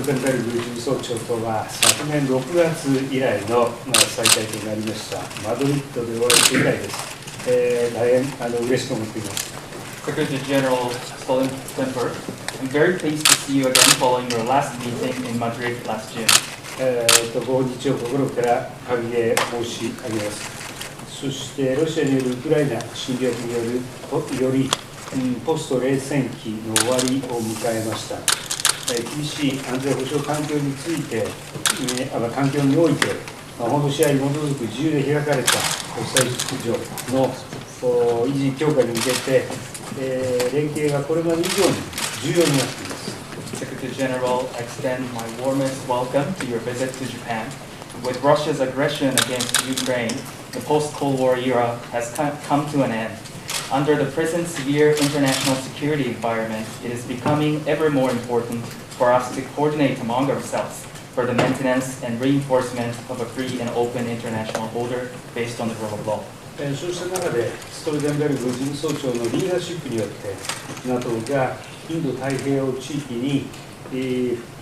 テンベルグ事務総長とは昨年6月以来の再会となりました。マドリッドでお会いして以来です。大変嬉しく思っています。Secretary General Stoltenberg, I'm very pleased to see you again following your last meeting in Madrid last June. ご訪日を心から歓迎申し上げます。そしてロシアによるウクライナ侵略によりポスト冷戦期の終わりを迎えました。厳しい安全保障環境について、環境において、法の支配に基づく自由で開かれた国際秩序の維持強化に向けて、連携がこれまで以上に重要になっています。Secretary General, extend my warmest welcome to your visit to Japan. With Russia's aggression against Ukraine, the post-Cold War era has come to an end. Under the present severe international security environment, it is becoming ever more important for us to coordinate among ourselves for the maintenance and reinforcement of a free and open international order based on the rule of law. そうした中で、ストルテンベルグ事務総長のリーダーシップによって、NATO がインド太平洋地域に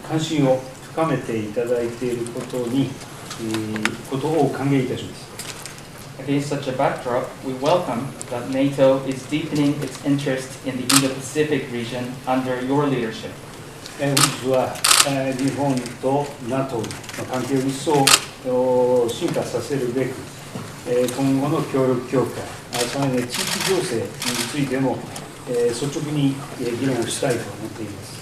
関心を深めていただいていることを歓迎いたします。Against such a backdrop, we welcome that NATO is deepening its interest in the Indo-Pacific region under your leadership. 本日は日本と NATO の関係を一層進化させるべく、今後の協力強化、さらに地域情勢についても率直に議論をしたいと思っています。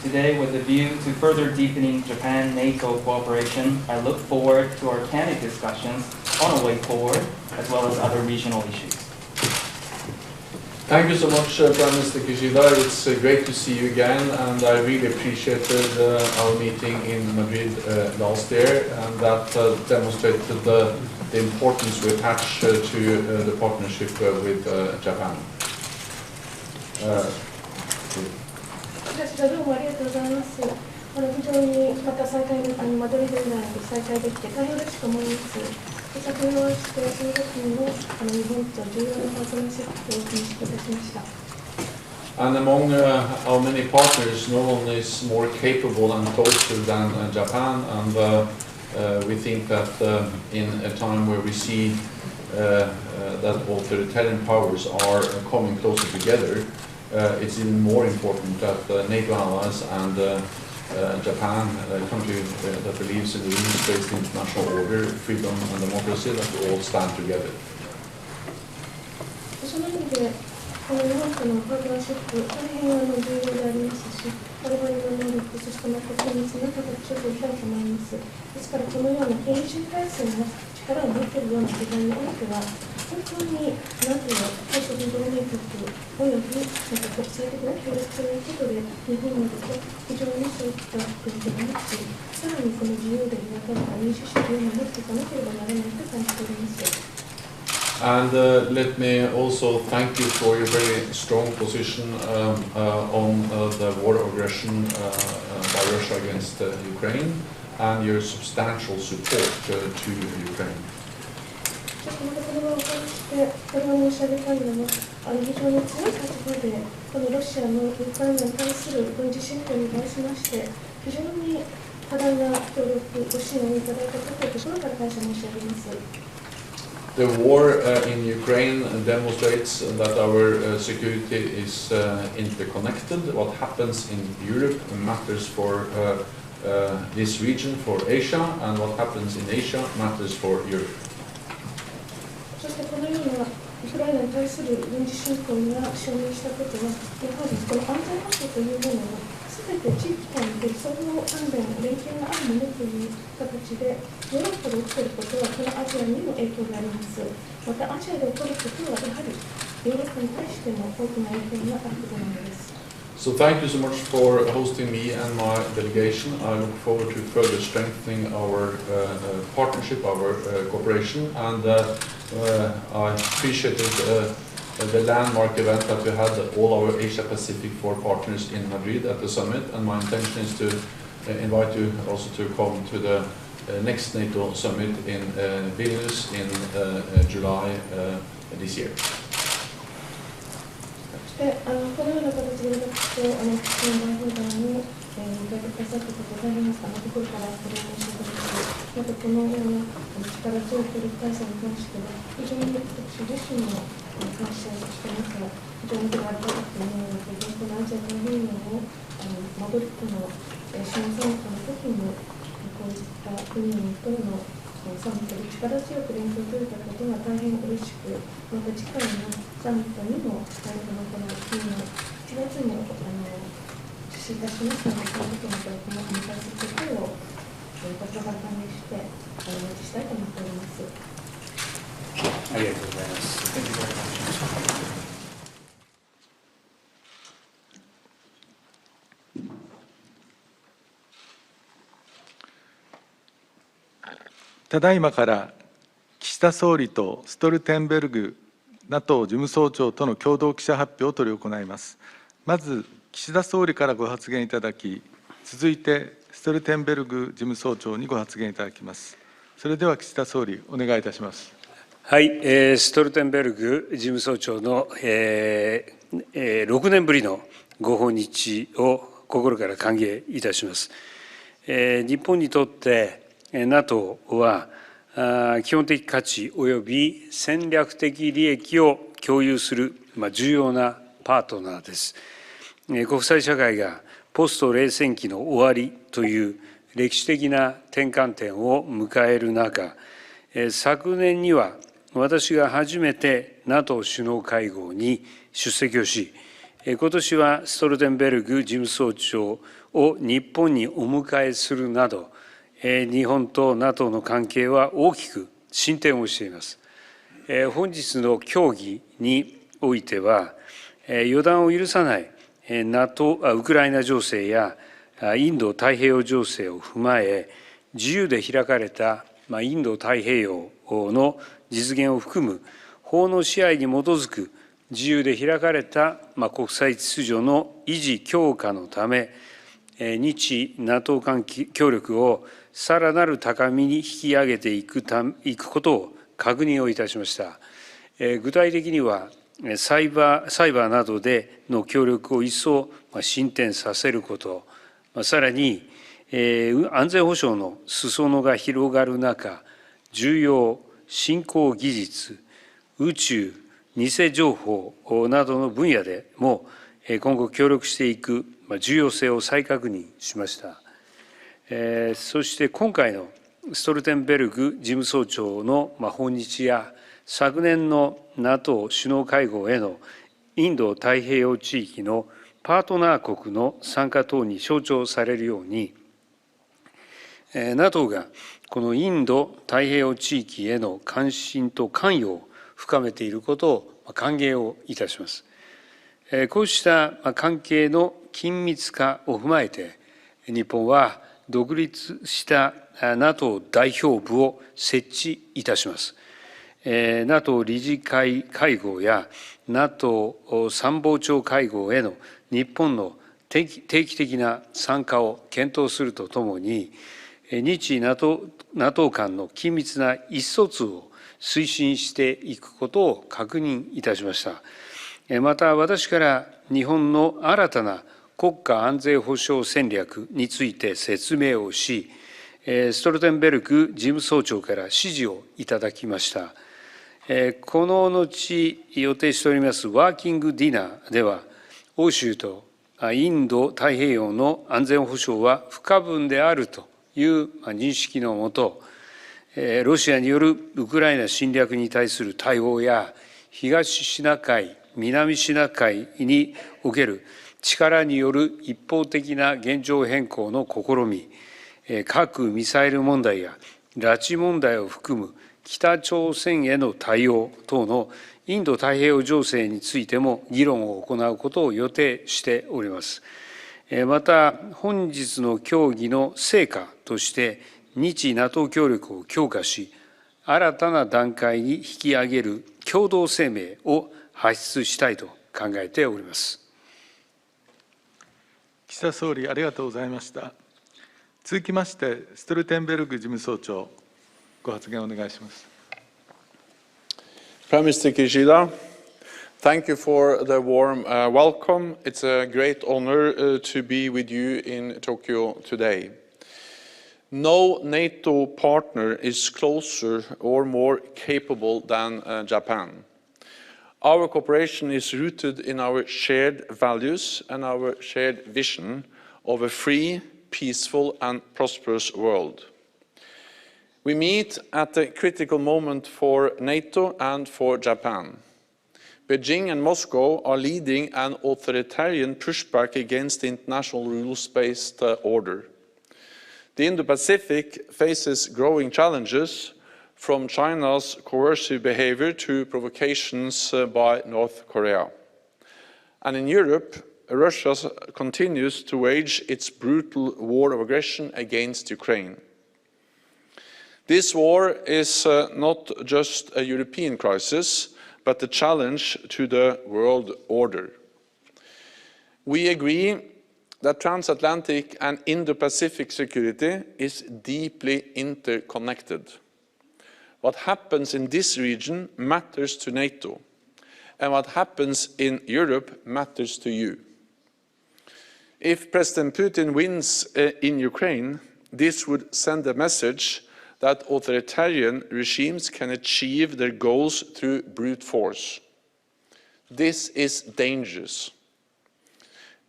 Today, with a view to further deepening Japan-NATO cooperation, I look forward to our candid discussions on a way forward, as well as other regional issues. Thank you so much, Prime Minister Kishida. It's great to see you again, and I really appreciated our meeting in Madrid last year, and that demonstrated the importance we attach to the partnership with Japan. どうもありがとうございます。非常にまた再開マドリード以来で再開できて大変嬉しく思います。先ほどお会いしてその時にも日本と重要なパートナーシップを認識いたしました。And among our many partners, no one is more capable and closer than Japan, and we think that in a time where we see that authoritarian powers are coming closer together, it's even more important that NATO allies and Japan, a country that believes in the rules-based international order, freedom and democracy, that we all stand together. その意味で日本とのパートナーシップ、大変重要でありますし、我々の能力、そしてまた緊密な形を取りたいと思います。ですから、このような研修体制の力を持っているような時代においては、本当にNATOの対処同盟国および国際的な協力ということで、日本にとって非常にそういった国でもあり、さらにこの自由で開かれた民主主義を守っていかなければならないと感じております。And let me also thank you for your very strong position on the war of aggression by Russia against Ukraine and your substantial support to Ukraine. この言葉を通してこれを申し上げたいのは非常に強い立場でこのロシアのウクライナに対する軍事侵攻に対しまして非常に多大な協力ご支援をいただいたことを心から感謝申し上げます。The war in Ukraine demonstrates that our security is interconnected. What happens in Europe matters for this region, for Asia, and what happens in Asia matters for Europe. そしてこのようなウクライナに対する軍事侵攻が証明したことは、やはりこの安全保障というものは、すべて地域間で相互関連、連携があるものという形で、ヨーロッパで起きていることは、このアジアにも影響があります。また、アジアで起こることは、やはりヨーロッパに対しても大きな影響があることなのです。So thank you so much for hosting me and my delegation. I look forward to further strengthening our partnership, our cooperation, and I appreciated the landmark event that we had all our Asia-Pacific 4 partners in Madrid at the summit, and my intention is to invite you also to come to the next NATO summit in Vilnius in July this year. このような形で私と岸田代表団の迎えてくださったことでありますが、心からお礼申し上げます。またこのような力強い協力体制に関しては、非常に私自身も感謝をしていますが、非常にありがたく思うので、このアジア太平洋を戻りこの首脳サミットの時に、こういった国々とのサミットで力強く連携を取れたことが大変嬉しく、また次回のサミットにも、この国の7月に実施いたしますので、その時のこの大切な声をこちらから歓迎してお待ちしたいと思っております。ありがとうございます。ただいまから岸田総理とストルテンベルグ ＮATO 事務総長との共同記者発表を執り行います。まず岸田総理からご発言いただき、続いてストルテンベルグ事務総長にご発言いただきます。それでは岸田総理、お願いいたします。はい、ストルテンベルグ事務総長の、6年ぶりのご訪日を心から歓迎いたします。日本にとってＮＡＴＯは基本的価値及び戦略的利益を共有する重要なパートナーです。国際社会がポスト冷戦期の終わりという歴史的な転換点を迎える中、昨年には私が初めて ＮＡＴＯ 首脳会合に出席をし、今年はストルテンベルグ事務総長を日本にお迎えするなど、日本と ＮＡTO の関係は大きく進展をしています。本日の協議においては、予断を許さないウクライナ情勢やインド太平洋情勢を踏まえ、自由で開かれたインド太平洋の実現を含む法の支配に基づく自由で開かれた国際秩序の維持強化のため、日 ＮＡＴＯ間協力をさらなる高みに引き上げていくことを確認をいたしました。具体的にはサイバーなどでの協力を一層進展させること、さらに安全保障の裾野が広がる中、重要新興技術、宇宙、偽情報などの分野でも今後協力していく重要性を再確認しました。そして今回のストルテンベルグ事務総長の訪日や昨年の ＮＡＴＯ 首脳会合へのインド太平洋地域のパートナー国の参加等に象徴されるように、ＮＡＴＯがこのインド太平洋地域への関心と関与を深めていることを歓迎をいたします。こうした関係の緊密化を踏まえて、日本は独立した ＮＡTO 代表部を設置いたします。ＮＡTO 理事会会合や ＮＡTO 参謀長会合への日本の定期的な参加を検討するとともに、日 ＮATO 間の緊密な意思疎通を推進していくことを確認いたしました。また、私から日本の新たな国家安全保障戦略について説明をし、ストルテンベルグ事務総長から指示をいただきました。この後予定しておりますワーキングディナーでは、欧州とインド太平洋の安全保障は不可分であるという認識のもと、ロシアによるウクライナ侵略に対する対応や、東シナ海、南シナ海における力による一方的な現状変更の試み、核・ミサイル問題や拉致問題を含む北朝鮮への対応等のインド太平洋情勢についても議論を行うことを予定しております。また、本日の協議の成果として、日 ＮＡTＯ 協力を強化し、新たな段階に引き上げる共同声明を発出したいと考えております。岸田総理、ありがとうございました。続きまして、ストルテンベルグ事務総長、ご発言をお願いします。Prime Minister Kishida, Thank you for the warm welcome. It's a great honor to be with you in Tokyo today. No NATO partner is closer or more capable than Japan. Our cooperation is rooted in our shared values and our shared vision of a free, peaceful and prosperous world. We meet at a critical moment for NATO and for Japan. Beijing and Moscow are leading an authoritarian pushback against the international rules-based order. The Indo-Pacific faces growing challenges, from China's coercive behavior to provocations by North Korea. And in Europe, Russia continues to wage its brutal war of aggression against Ukraine. This war is not just a European crisis, but a challenge to the world order. We agree that transatlantic and Indo-Pacific security is deeply interconnected. What happens in this region matters to NATO, and what happens in Europe matters to you. If President Putin wins in Ukraine, this would send a message that authoritarian regimes can achieve their goals through brute force. This is dangerous.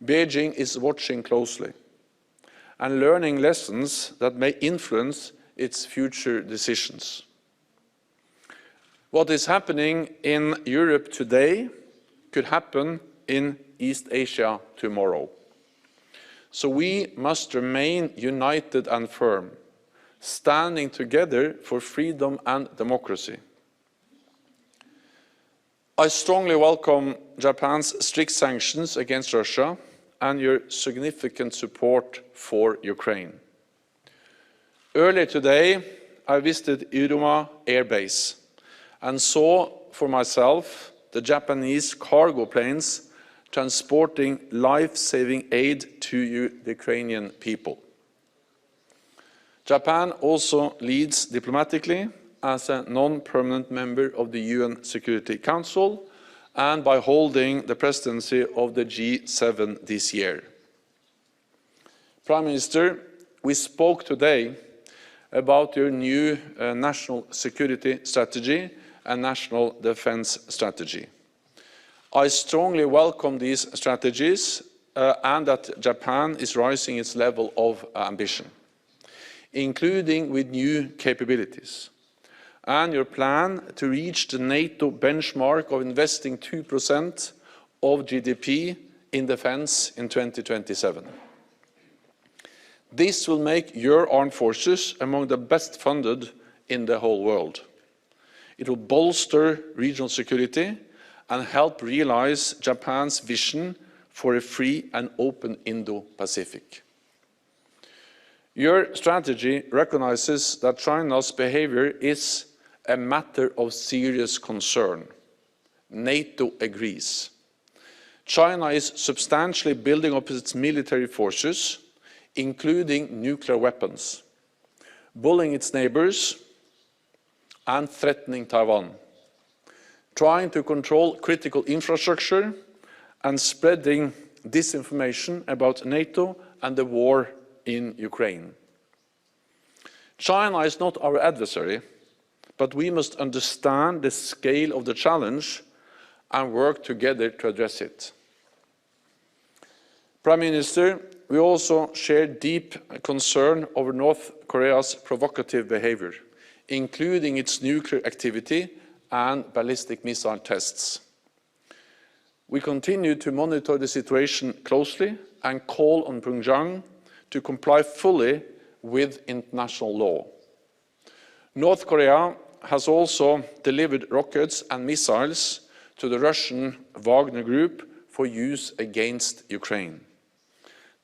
Beijing is watching closely and learning lessons that may influence its future decisions. What is happening in Europe today could happen in East Asia tomorrow. So we must remain united and firm, standing together for freedom and democracy. I strongly welcome Japan's strict sanctions against Russia and your significant support for Ukraine. Earlier today, I visited Iruma Air Base and saw for myself the Japanese cargo planes transporting life-saving aid to the Ukrainian people. Japan also leads diplomatically as a non-permanent member of the UN Security Council and by holding the presidency of the G7 this year. Prime Minister, we spoke today about your new national security strategy and national defense strategy. I strongly welcome these strategies and that Japan is raising its level of ambition, including with new capabilities, and your plan to reach the NATO benchmark of investing 2% of GDP in defense in 2027. This will make your armed forces among the best funded in the whole world. It will bolster regional security and help realize Japan's vision for a free and open Indo-Pacific. Your strategy recognizes that China's behavior is a matter of serious concern. NATO agrees. China is substantially building up its military forces, including nuclear weapons, bullying its neighbors and threatening Taiwan, trying to control critical infrastructure and spreading disinformation about NATO and the war in Ukraine. China is not our adversary, but we must understand the scale of the challenge and work together to address it. Prime Minister, we also share deep concern over North Korea's provocative behavior, including its nuclear activity and ballistic missile tests. We continue to monitor the situation closely and call on Pyongyang to comply fully with international law. North Korea has also delivered rockets and missiles to the Russian Wagner Group for use against Ukraine,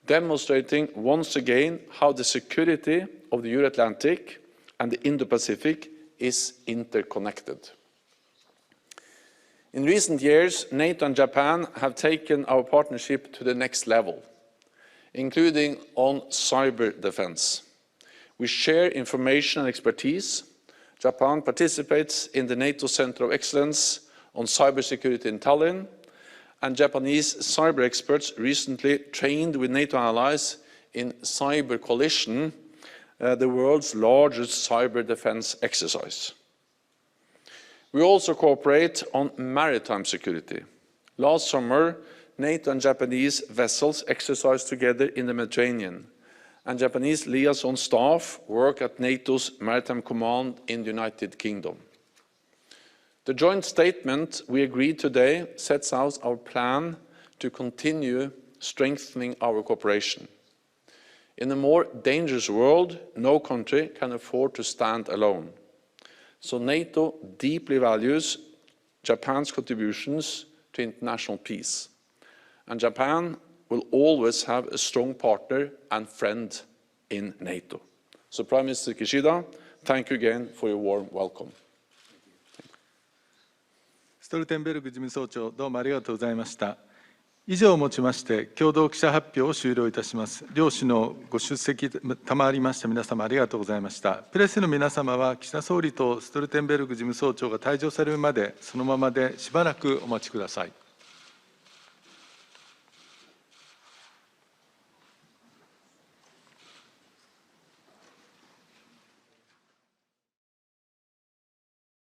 demonstrating once again how the security of the Euro-Atlantic and the Indo-Pacific is interconnected. In recent years, NATO and Japan have taken our partnership to the next level, including on cyber defense. We share information and expertise. Japan participates in the NATO Center of Excellence on cybersecurity in Tallinn, and Japanese cyber experts recently trained with NATO allies in Cyber Coalition, the world's largest cyber defense exercise. We also cooperate on maritime security. Last summer, NATO and Japanese vessels exercised together in the Mediterranean, and Japanese liaison staff work at NATO's Maritime Command in the United Kingdom. The joint statement we agreed today sets out our plan to continue strengthening our cooperation. In a more dangerous world, no country can afford to stand alone. So NATO deeply values Japan's contributions to international peace. And Japan will always have a strong partner and friend in NATO. So Prime Minister Kishida, thank you again for your warm welcome. ストルテンベルグ事務総長、どうもありがとうございました。以上をもちまして、共同記者発表を終了いたします。両首脳ご出席賜りました皆様ありがとうございました。プレスの皆様は、岸田総理とストルテンベルグ事務総長が退場されるまで、そのままでしばらくお待ちください。